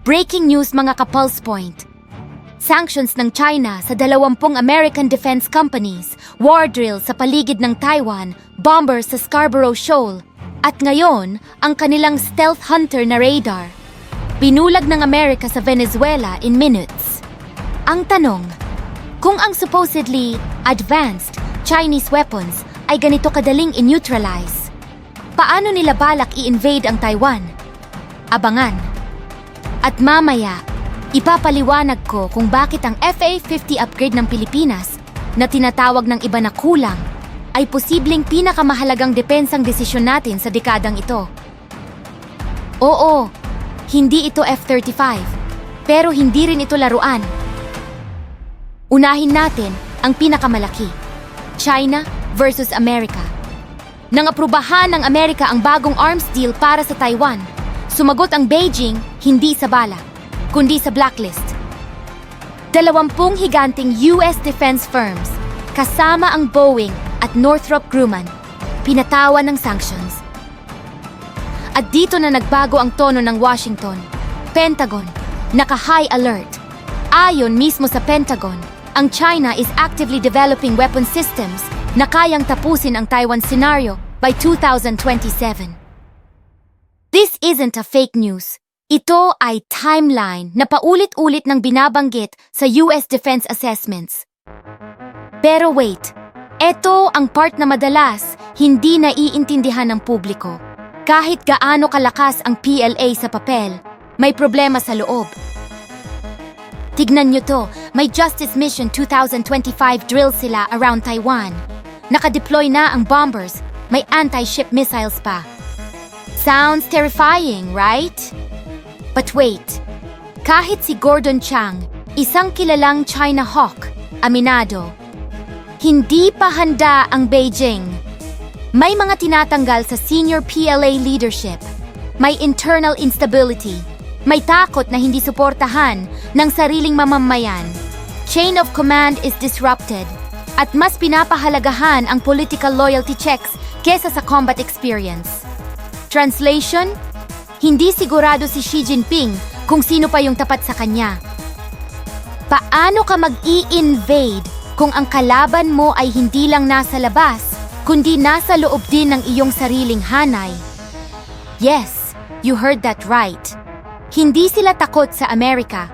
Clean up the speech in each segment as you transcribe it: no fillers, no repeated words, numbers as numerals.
Breaking news mga ka-Pulse Point. Sanctions ng China sa 20 American defense companies, war drill sa paligid ng Taiwan, bombers sa Scarborough Shoal, at ngayon, ang kanilang stealth hunter na radar. Binulag ng Amerika sa Venezuela in minutes. Ang tanong, kung ang supposedly advanced Chinese weapons ay ganito kadaling in-neutralize, paano nila balak i-invade ang Taiwan? Abangan. At mamaya, ipapaliwanag ko kung bakit ang FA-50 upgrade ng Pilipinas na tinatawag ng iba na kulang ay posibleng pinakamahalagang depensang desisyon natin sa dekadang ito. Oo, hindi ito F-35, pero hindi rin ito laruan. Unahin natin ang pinakamalaki, China versus America. Nang aprubahan ng Amerika ang bagong arms deal para sa Taiwan, sumagot ang Beijing hindi sa bala, kundi sa blacklist. 20 higanting US defense firms, kasama ang Boeing at Northrop Grumman, pinatawan ng sanctions. At dito na nagbago ang tono ng Washington. Pentagon, naka-high alert. Ayon mismo sa Pentagon, ang China is actively developing weapon systems na kayang tapusin ang Taiwan scenario by 2027. This isn't a fake news. Ito ay timeline na paulit-ulit ng binabanggit sa US defense assessments. Pero wait, ito ang part na madalas hindi naiintindihan ng publiko. Kahit gaano kalakas ang PLA sa papel, may problema sa loob. Tignan nyo to, may Justice Mission 2025 drill sila around Taiwan. Nakadeploy na ang bombers, may anti-ship missiles pa. Sounds terrifying, right? But wait, kahit si Gordon Chang, isang kilalang China hawk, aminado, hindi pa handa ang Beijing. May mga tinatanggal sa senior PLA leadership. May internal instability. May takot na hindi suportahan ng sariling mamamayan. Chain of command is disrupted. At mas pinapahalagahan ang political loyalty checks kesa sa combat experience. Translation? Hindi sigurado si Xi Jinping kung sino pa yung tapat sa kanya. Paano ka mag-i-invade kung ang kalaban mo ay hindi lang nasa labas, kundi nasa loob din ng iyong sariling hanay? Yes, you heard that right. Hindi sila takot sa Amerika.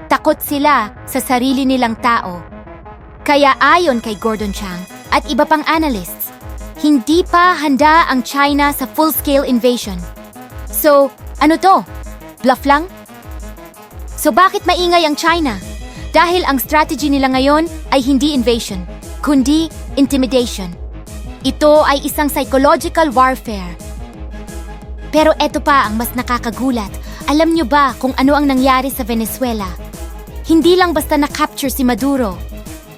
Takot sila sa sarili nilang tao. Kaya ayon kay Gordon Chang at iba pang analysts, hindi pa handa ang China sa full-scale invasion. So, ano to? Bluff lang? So bakit maingay ang China? Dahil ang strategy nila ngayon ay hindi invasion, kundi intimidation. Ito ay isang psychological warfare. Pero eto pa ang mas nakakagulat. Alam nyo ba kung ano ang nangyari sa Venezuela? Hindi lang basta na-capture si Maduro.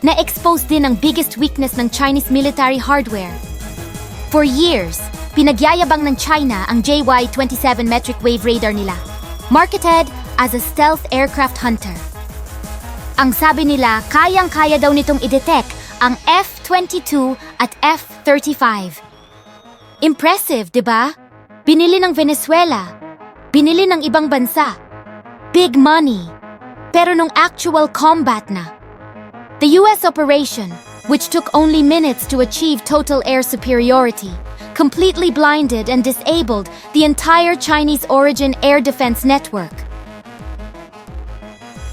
Na-expose din ang biggest weakness ng Chinese military hardware. For years, pinagyayabang ng China ang JY-27 metric wave radar nila, marketed as a stealth aircraft hunter. Ang sabi nila, kayang-kaya daw nitong i-detect ang F-22 at F-35. Impressive, di ba? Binili ng Venezuela. Binili ng ibang bansa. Big money. Pero nung actual combat na, the US operation, which took only minutes to achieve total air superiority, completely blinded and disabled the entire Chinese origin air defense network.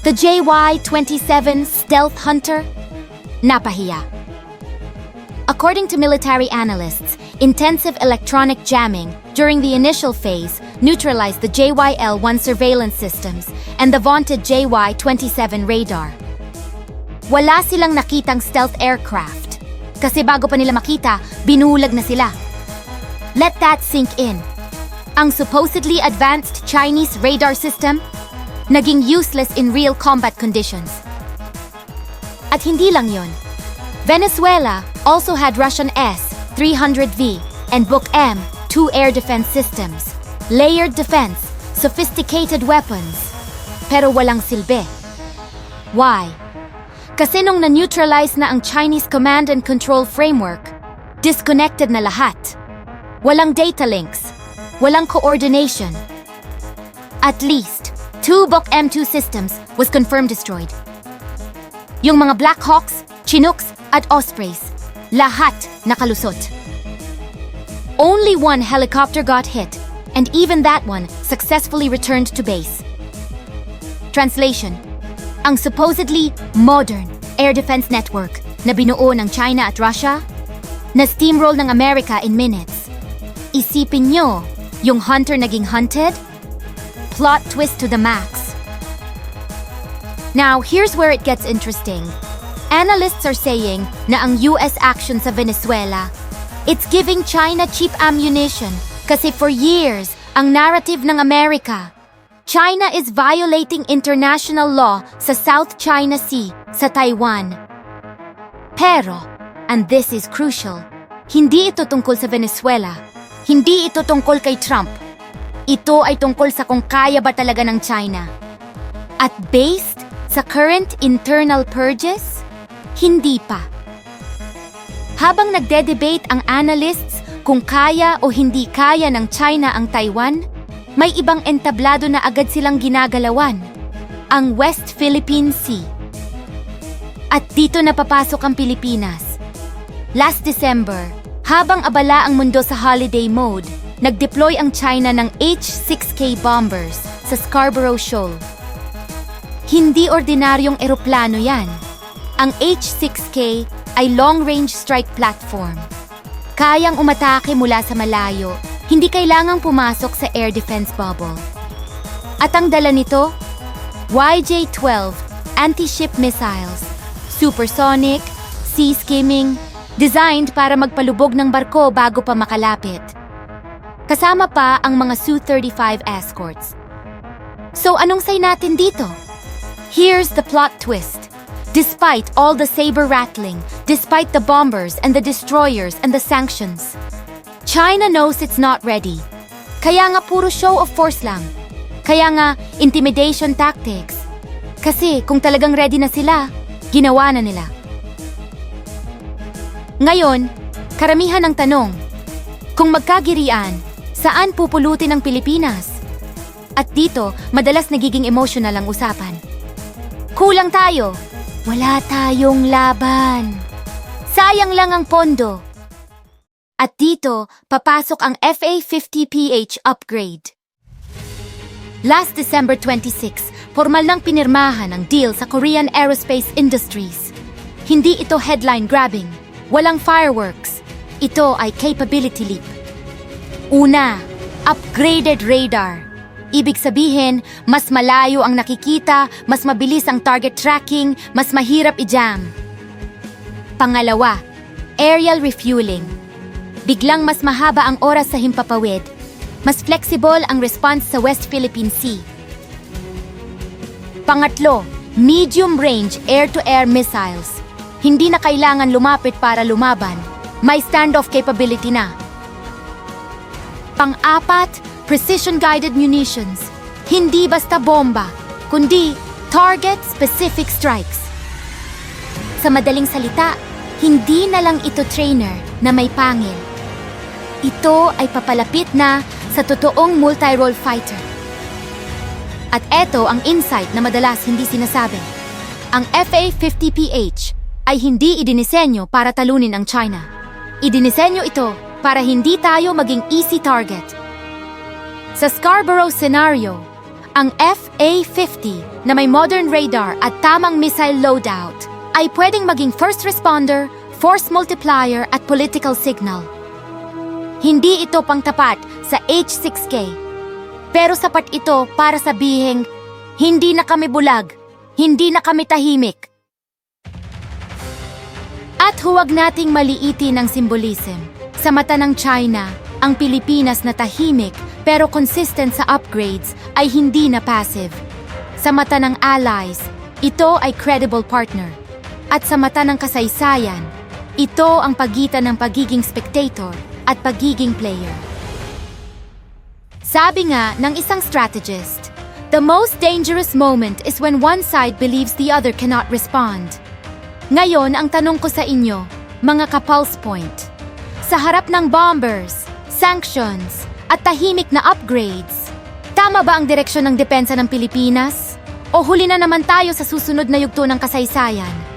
The JY-27 stealth hunter? Napahiya. According to military analysts, intensive electronic jamming during the initial phase neutralized the JYL-1 surveillance systems and the vaunted JY-27 radar. Wala silang nakitang stealth aircraft. Kasi bago pa nila makita, binulag na sila. Let that sink in. Ang supposedly advanced Chinese radar system, naging useless in real combat conditions. At hindi lang yon. Venezuela also had Russian S-300V and Buk M2 air defense systems, layered defense, sophisticated weapons, pero walang silbi. Why? Kasi nung na-neutralize na ang Chinese command and control framework, disconnected na lahat. Walang data links, walang coordination. At least, 2 Bok M2 systems was confirmed destroyed. Yung mga Black Hawks, Chinooks, at Ospreys, lahat nakalusot. Only one helicopter got hit, and even that one successfully returned to base. Translation: ang supposedly modern air defense network na binuo ng China at Russia, na steamroll ng America in minutes. Isipin nyo, yung hunter naging hunted? Plot twist to the max. Now, here's where it gets interesting. Analysts are saying na ang US action sa Venezuela, it's giving China cheap ammunition kasi for years, ang narrative ng Amerika, China is violating international law sa South China Sea, sa Taiwan. Pero, and this is crucial, hindi ito tungkol sa Venezuela. Hindi ito tungkol kay Trump. Ito ay tungkol sa kung kaya ba talaga ng China. At based sa current internal purges, hindi pa. Habang nagde-debate ang analysts kung kaya o hindi kaya ng China ang Taiwan, may ibang entablado na agad silang ginagalawan, ang West Philippine Sea. At dito napapasok ang Pilipinas. Last December, habang abala ang mundo sa holiday mode, nag-deploy ang China ng H-6K bombers sa Scarborough Shoal. Hindi ordinaryong eroplano yan. Ang H-6K ay long-range strike platform. Kayang umatake mula sa malayo, hindi kailangang pumasok sa air defense bubble. At ang dala nito? YJ-12 anti-ship missiles, supersonic, sea-skimming, designed para magpalubog ng barko bago pa makalapit. Kasama pa ang mga Su-35 escorts. So anong say natin dito? Here's the plot twist. Despite all the saber rattling, despite the bombers and the destroyers and the sanctions, China knows it's not ready. Kaya nga puro show of force lang. Kaya nga intimidation tactics. Kasi kung talagang ready na sila, ginawa na nila. Ngayon, karamihan ng tanong, kung magkagirian, saan pupulutin ang Pilipinas? At dito, madalas nagiging emotional ang usapan. Kulang tayo. Wala tayong laban. Sayang lang ang pondo. At dito, papasok ang FA-50PH upgrade. Last December 26, formal nang pinirmahan ang deal sa Korean Aerospace Industries. Hindi ito headline-grabbing. Walang fireworks. Ito ay capability leap. Una, upgraded radar. Ibig sabihin, mas malayo ang nakikita, mas mabilis ang target tracking, mas mahirap i-jam. Pangalawa, aerial refueling. Biglang mas mahaba ang oras sa himpapawid. Mas flexible ang response sa West Philippine Sea. Pangatlo, medium-range air-to-air missiles. Hindi na kailangan lumapit para lumaban. May standoff capability na. Pang-apat, precision-guided munitions. Hindi basta bomba, kundi target-specific strikes. Sa madaling salita, hindi na lang ito trainer na may pangil. Ito ay papalapit na sa totoong multi-role fighter. At eto ang insight na madalas hindi sinasabi. Ang FA-50PH ay hindi idinisenyo para talunin ang China. Idinisenyo ito para hindi tayo maging easy target. Sa Scarborough scenario, ang FA-50 na may modern radar at tamang missile loadout ay pwedeng maging first responder, force multiplier at political signal. Hindi ito pangtapat sa H-6K, pero sapat ito para sabihing, hindi na kami bulag, hindi na kami tahimik. At huwag nating maliitin ang symbolism. Sa mata ng China, ang Pilipinas na tahimik pero consistent sa upgrades ay hindi na passive. Sa mata ng allies, ito ay credible partner. At sa mata ng kasaysayan, ito ang pagitan ng pagiging spectator at pagiging player. Sabi nga ng isang strategist, the most dangerous moment is when one side believes the other cannot respond. Ngayon, ang tanong ko sa inyo, mga ka-pulse point, sa harap ng bombers, sanctions, at tahimik na upgrades, Tama ba ang direksyon ng depensa ng Pilipinas? O huli na naman tayo sa susunod na yugto ng kasaysayan?